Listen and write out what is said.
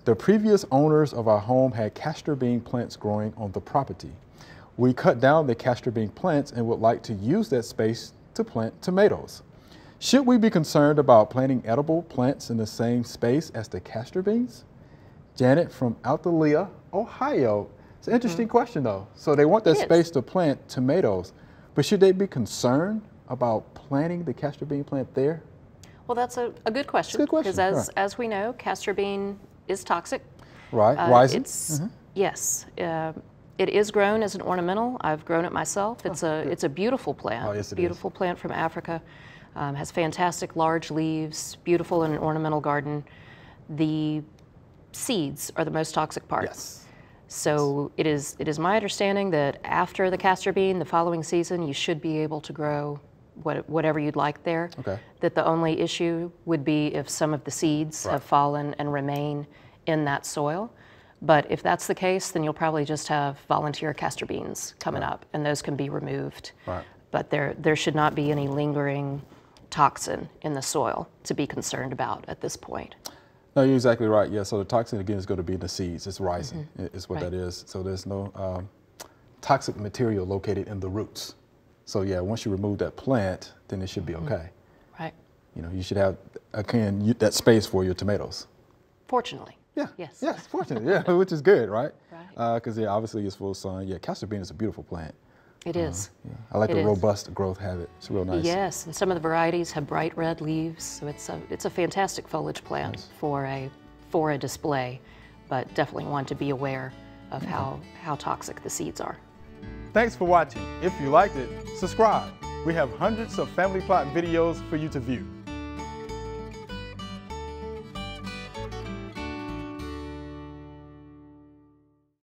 The previous owners of our home had castor bean plants growing on the property. We cut down the castor bean plants and would like to use that space to plant tomatoes. Should we be concerned about planting edible plants in the same space as the castor beans? Janet from Altalea, Ohio. It's an interesting question though. So they want that space to plant tomatoes, but should they be concerned about planting the castor bean plant there? Well, that's a good question. It's a good question. Because as we know, castor bean is toxic. Right, rising. Yes. It is grown as an ornamental. I've grown it myself. It's a beautiful plant. Oh, yes, it beautiful plant from Africa. Has fantastic large leaves, beautiful in an ornamental garden. The seeds are the most toxic part. Yes. So it is my understanding that after the castor bean, the following season, you should be able to grow whatever you'd like there. Okay. That the only issue would be if some of the seeds have fallen and remain in that soil. But if that's the case, then you'll probably just have volunteer castor beans coming up, and those can be removed. Right. But there should not be any lingering toxin in the soil to be concerned about at this point. No, you're exactly right. Yeah, so the toxin again is going to be in the seeds. It's rising, is what that is. So there's no toxic material located in the roots. So yeah, once you remove that plant, then it should be okay. Right. You know, you should have, again, that space for your tomatoes. Fortunately. Yeah. Yes. Yes, fortunately, yeah, which is good, right? Right. Because yeah, obviously it's full sun. Yeah, castor bean is a beautiful plant. It is. Yeah. I like the robust growth habit. It's real nice. Yes, and some of the varieties have bright red leaves, so it's a fantastic foliage plant for a display, but definitely one to be aware of how toxic the seeds are. Thanks for watching. If you liked it, subscribe. We have hundreds of family plot videos for you to view.